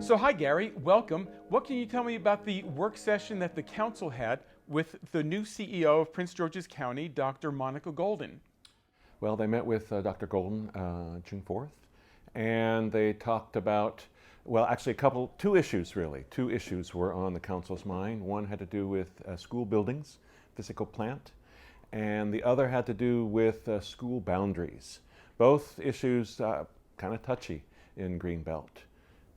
So hi Gary, welcome. What can you tell me about the work session that the council had with the new CEO of Prince George's County, Dr. Monica Golden? Well, they met with Dr. Golden June 4th, and they talked about, well, actually two issues really. Two issues were on the council's mind. One had to do with school buildings, physical plant, and the other had to do with school boundaries. Both issues kind of touchy in Greenbelt.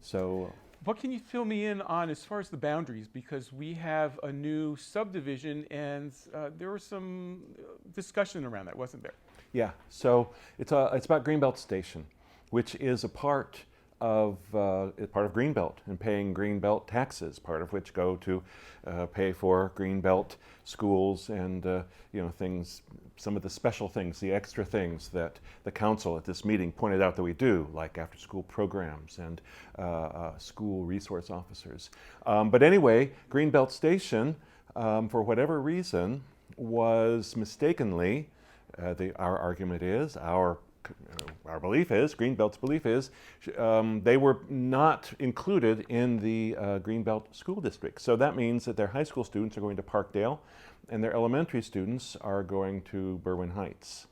So, what can you fill me in on as far as the boundaries? Because we have a new subdivision and there was some discussion around that, wasn't there? yeah, so it's about Greenbelt Station, which is a part of Greenbelt and paying Greenbelt taxes, part of which go to pay for Greenbelt schools and things, some of the special things, the extra things that the council at this meeting pointed out that we do, like after-school programs and school resource officers. But anyway, Greenbelt Station, for whatever reason, was mistakenly, our argument is, our belief is, Greenbelt's belief is, they were not included in the Greenbelt School District. So that means that their high school students are going to Parkdale and their elementary students are going to Berwyn Heights.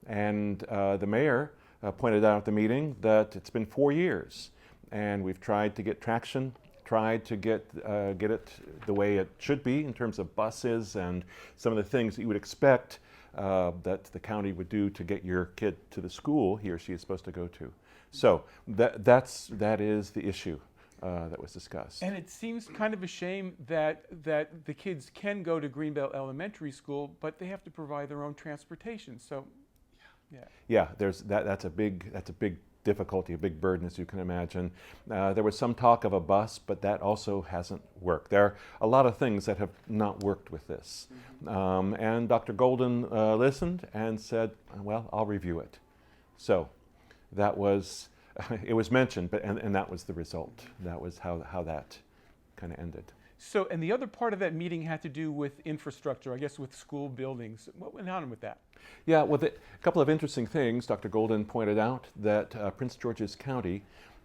And the mayor pointed out at the meeting that it's been 4 years and we've tried to get traction, tried to get it the way it should be in terms of buses and some of the things that you would expect that the county would do to get your kid to the school he or she is supposed to go to. So that is the issue that was discussed. And it seems kind of a shame that the kids can go to Greenbelt Elementary School, but they have to provide their own transportation. So, yeah, that's a big difficulty, a big burden, as you can imagine. There was some talk of a bus, but that also hasn't worked. There are a lot of things that have not worked with this. And Dr. Golden listened and said, well, I'll review it. So that was, it was mentioned, but and that was the result. That was how that kind of ended. So, and the other part of that meeting had to do with infrastructure, I guess with school buildings. What went on with that? Yeah, well, a couple of interesting things. Dr. Golden pointed out that Prince George's County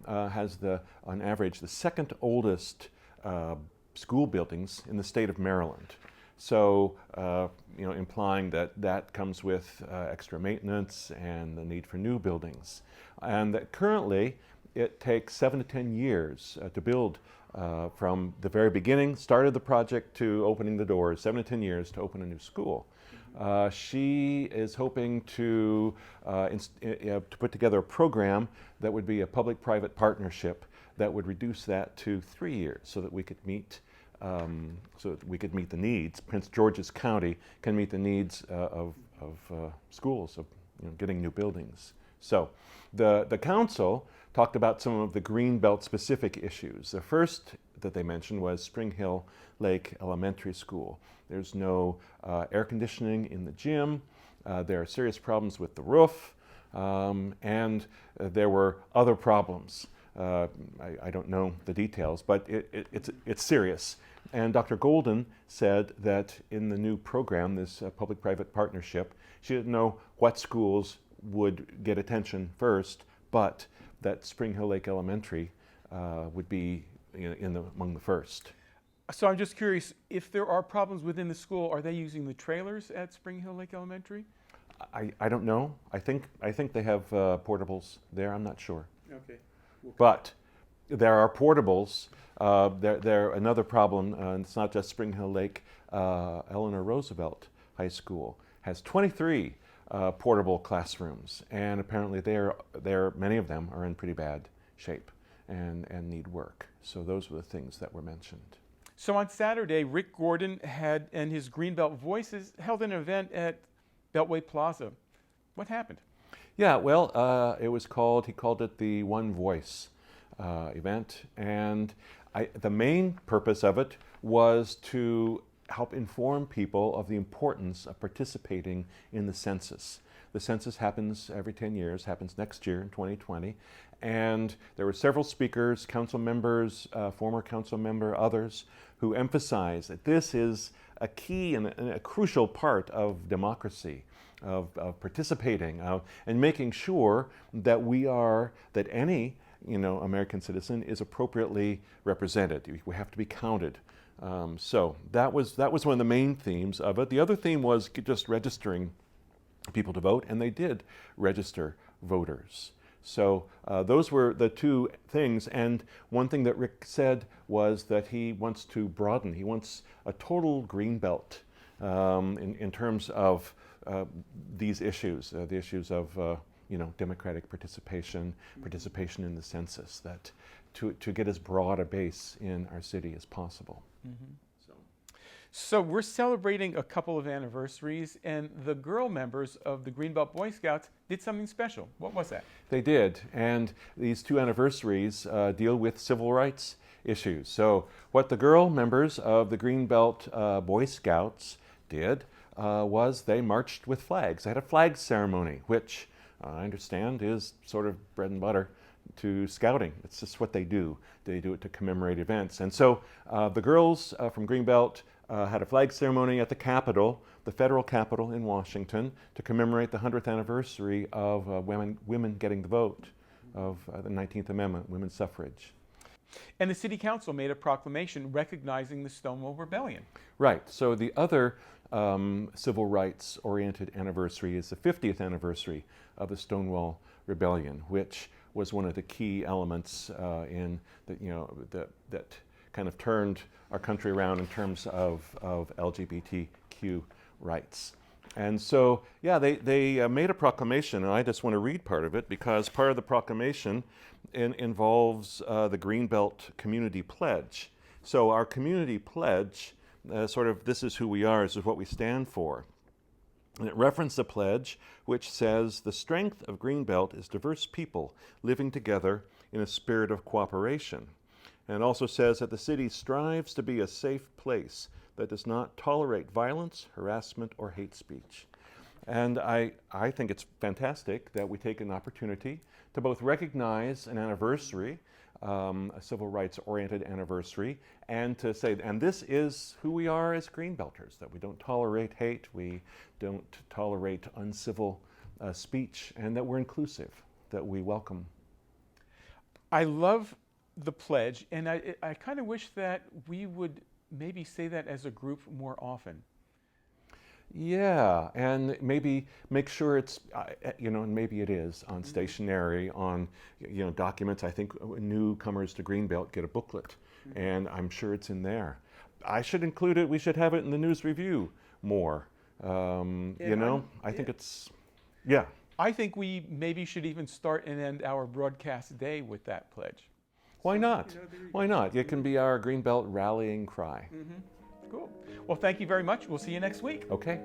has on average, the second oldest school buildings in the state of Maryland. So, implying that comes with extra maintenance and the need for new buildings. And that currently it takes 7 to 10 years to build from the very beginning, started the project to opening the doors, 7 to 10 years to open a new school. She is hoping to put together a program that would be a public-private partnership that would reduce that to 3 years, so that we could meet the needs. Prince George's County can meet the needs of schools, of getting new buildings. So the council talked about some of the Greenbelt specific issues. The first that they mentioned was Spring Hill Lake Elementary School. There's no air conditioning in the gym. There are serious problems with the roof, and there were other problems. I don't know the details, but it's serious. And Dr. Golden said that in the new program, this public-private partnership, she didn't know what schools would get attention first, but that Spring Hill Lake Elementary would be among the first. So I'm just curious, if there are problems within the school, are they using the trailers at Spring Hill Lake Elementary? I don't know. I think they have portables there. I'm not sure. Okay. But there are portables. They're another problem. It's not just Spring Hill Lake. Eleanor Roosevelt High School has 23 portable classrooms, and apparently many of them are in pretty bad shape and need work. So those were the things that were mentioned. So on Saturday, Ric Gordon and his Greenbelt Voices held an event at Beltway Plaza. What happened? Yeah, well, he called it the One Voice event, and the main purpose of it was to help inform people of the importance of participating in the census. The census happens every 10 years, happens next year in 2020. And there were several speakers, council members, former council member, others, who emphasized that this is a key and a crucial part of democracy, of participating, and making sure that that any American citizen is appropriately represented. We have to be counted. So that was one of the main themes of it. The other theme was just registering people to vote, and they did register voters. So those were the two things. And one thing that Ric said was that he wants to broaden. He wants a total Greenbelt in terms of these issues, the issues of democratic participation in the census, that to get as broad a base in our city as possible. So we're celebrating a couple of anniversaries, and the girl members of the Greenbelt Boy Scouts did something special. What was that? They did, and these two anniversaries deal with civil rights issues. So what the girl members of the Greenbelt Boy Scouts did was they marched with flags. They had a flag ceremony, which I understand is sort of bread and butter to scouting. It's just what they do. They do it to commemorate events. And so the girls from Greenbelt had a flag ceremony at the Capitol, the federal Capitol in Washington, to commemorate the 100th anniversary of women getting the vote, of the 19th Amendment, women's suffrage. And the City Council made a proclamation recognizing the Stonewall Rebellion. Right. So the other civil rights-oriented anniversary is the 50th anniversary of the Stonewall Rebellion, which was one of the key elements that kind of turned our country around in terms of LGBTQ rights. And so, yeah, they made a proclamation, and I just want to read part of it because part of the proclamation involves the Greenbelt Community Pledge. So our community pledge, this is who we are, this is what we stand for. And it referenced the pledge, which says, "The strength of Greenbelt is diverse people living together in a spirit of cooperation." And it also says that the city strives to be a safe place that does not tolerate violence, harassment, or hate speech. And I think it's fantastic that we take an opportunity to both recognize an anniversary, a civil rights-oriented anniversary, and to say, and this is who we are as Greenbelters, that we don't tolerate hate, we don't tolerate uncivil speech, and that we're inclusive, that we welcome. I love the pledge, and I kind of wish that we would maybe say that as a group more often. Yeah, and maybe make sure it's, and maybe it is on stationery, on, documents. I think newcomers to Greenbelt get a booklet, and I'm sure it's in there. I should include it. We should have it in the News Review more. I think it's, yeah. I think we maybe should even start and end our broadcast day with that pledge. Why not? Why not? It can be our Greenbelt rallying cry. Cool. Well, thank you very much. We'll see you next week. Okay.